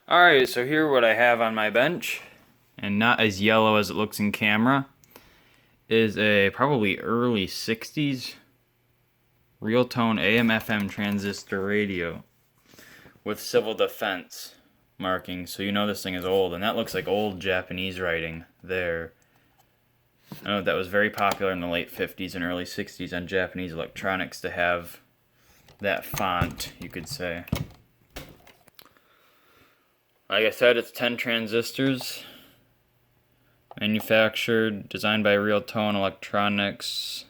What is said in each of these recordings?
Alright, so here what I have on my bench, and not as yellow as it looks in camera, is a probably early 60s Realtone AM/FM transistor radio with civil defense marking, so you know this thing is old, and that looks like old Japanese writing there. I know that was very popular in the late 50s and early 60s on Japanese electronics to have that font, you could say. Like I said, it's 10 transistors, manufactured, designed by Realtone Electronics,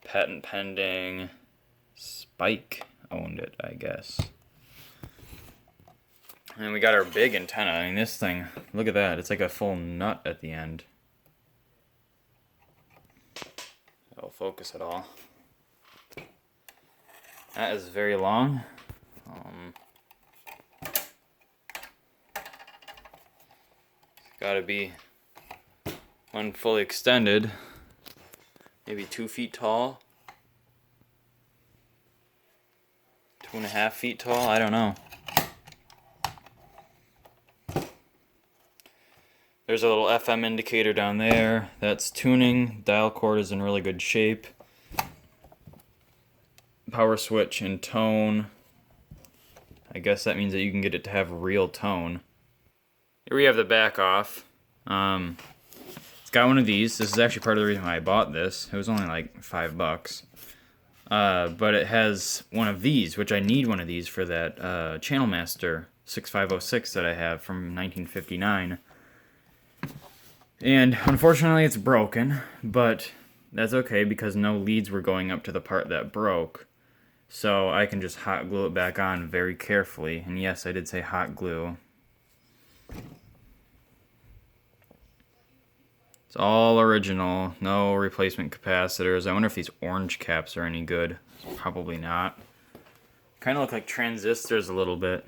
patent pending, Spike owned it, I guess. And we got our big antenna. I mean, this thing, look at that, it's like a full nut at the end. It'll focus at all. That is very long. Gotta be one fully extended, maybe 2 feet tall, 2.5 feet tall, I don't know. There's a little FM indicator down there, that's tuning, dial cord is in really good shape, power switch and tone, I guess that means that you can get it to have real tone. Here we have the back off. It's got one of these. This is actually part of the reason why I bought this. It was only like $5. But it has one of these, which I need one of these for that Channel Master 6506 that I have from 1959. And unfortunately it's broken, but that's okay because no leads were going up to the part that broke. So I can just hot glue it back on very carefully. And yes, I did say hot glue. It's all original, no replacement capacitors. I wonder if these orange caps are any good. Probably not. Kind of look like transistors a little bit.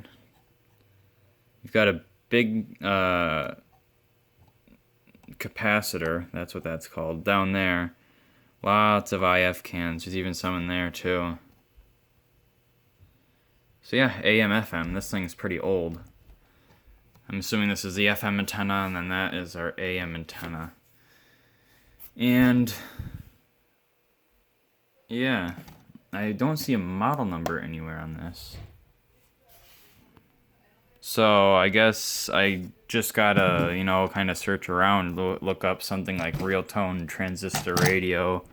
You've got a big capacitor, that's what that's called, down there. Lots of IF cans, there's even some in there too. So yeah, AM/FM, this thing's pretty old. I'm assuming this is the FM antenna, and then that is our AM antenna. And yeah, I don't see a model number anywhere on this. So I guess I just gotta, kind of search around, look up something like Realtone transistor radio,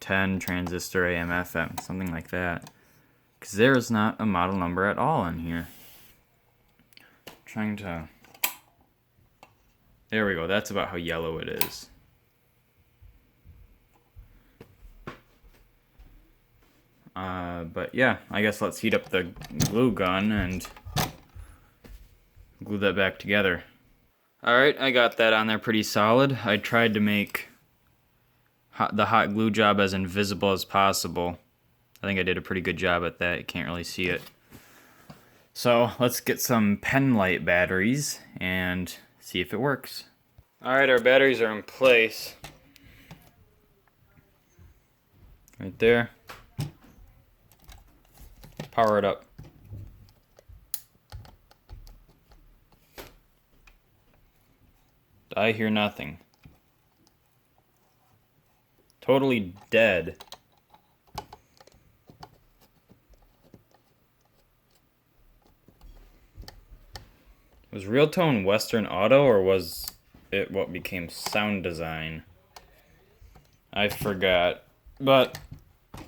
10 transistor AM/FM, something like that. Because there is not a model number at all in here. Trying to... There we go, that's about how yellow it is. But yeah, I guess let's heat up the glue gun and glue that back together. Alright, I got that on there pretty solid. I tried to make the hot glue job as invisible as possible. I think I did a pretty good job at that. You can't really see it. So let's get some pen light batteries and see if it works. Alright, our batteries are in place. Right there. Power it up. I hear nothing. Totally dead. Was Realtone Western Auto, or was it what became Sound Design? I forgot. But,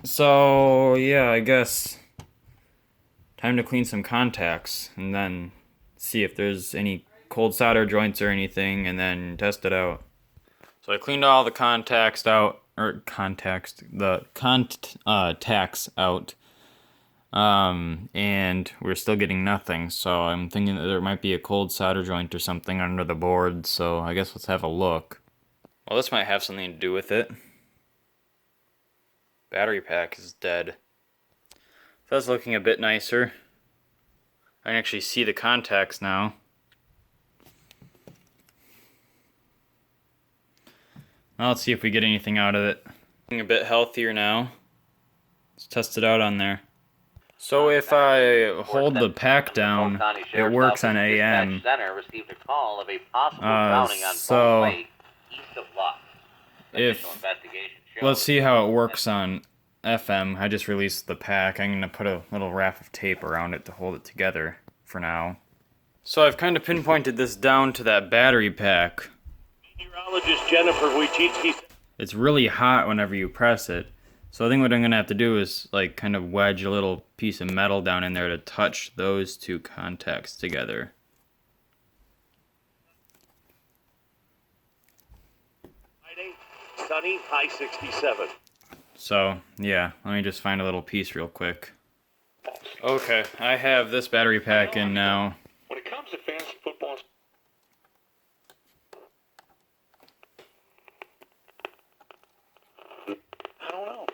so, yeah, I guess time to clean some contacts and then see if there's any cold solder joints or anything, and then test it out. So I cleaned all the contacts out, and we're still getting nothing. So I'm thinking that there might be a cold solder joint or something under the board. So I guess let's have a look. Well, this might have something to do with it. Battery pack is dead. That's looking a bit nicer. I can actually see the contacts now. Now let's see if we get anything out of it. Looking a bit healthier now. Let's test it out on there. So if I hold the pack down, it works on AM. So if, let's see how it works on FM. I just released the pack. I'm going to put a little wrap of tape around it to hold it together for now. So I've kind of pinpointed this down to that battery pack. Meteorologist Jennifer Wojcicki. It's really hot whenever you press it. So I think what I'm going to have to do is like kind of wedge a little piece of metal down in there to touch those two contacts together. Friday, sunny, high 67. So yeah, let me just find a little piece real quick. Okay, I have this battery pack in now. When it comes to fantasy football, I don't know.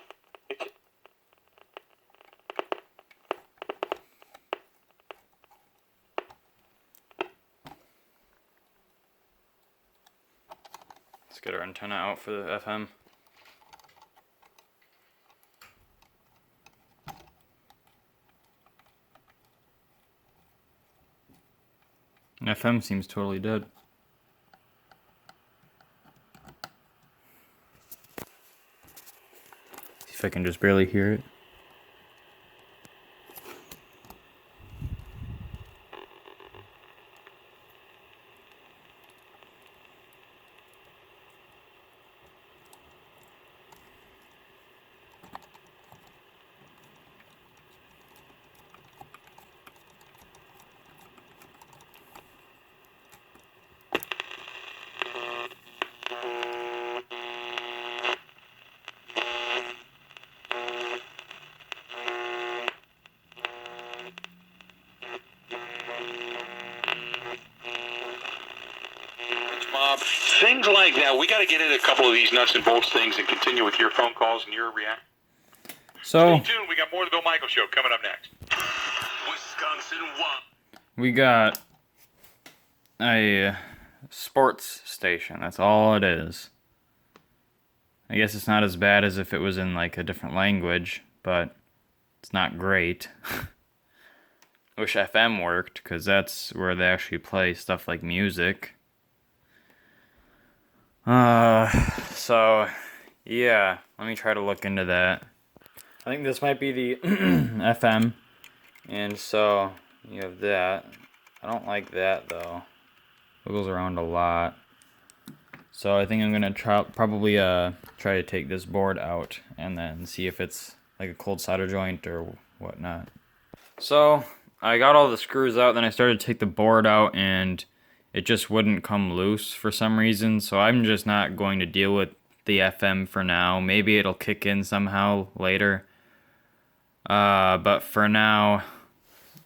Let's get our antenna out for the FM. FM seems totally dead. See if I can just barely hear it. Things like that. We got to get into a couple of these nuts and bolts things and continue with your phone calls and your reaction. So Stay tuned. We got more of the Bill Michaels Show coming up next. Wisconsin won. we got a sports station. That's all it is. I guess it's not as bad as if it was in like a different language, but it's not great. Wish FM worked, because that's where they actually play stuff like music. So, yeah, let me try to look into that. I think this might be the FM, and so you have that. I don't like that, though. Wiggles around a lot. So I think I'm gonna probably try to take this board out and then see if it's like a cold solder joint or whatnot. So I got all the screws out, then I started to take the board out, and it just wouldn't come loose for some reason. So I'm just not going to deal with the FM for now. Maybe it'll kick in somehow later. But for now,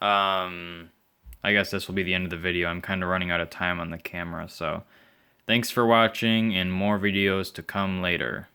I guess this will be the end of the video. I'm kind of running out of time on the camera, so thanks for watching, and more videos to come later.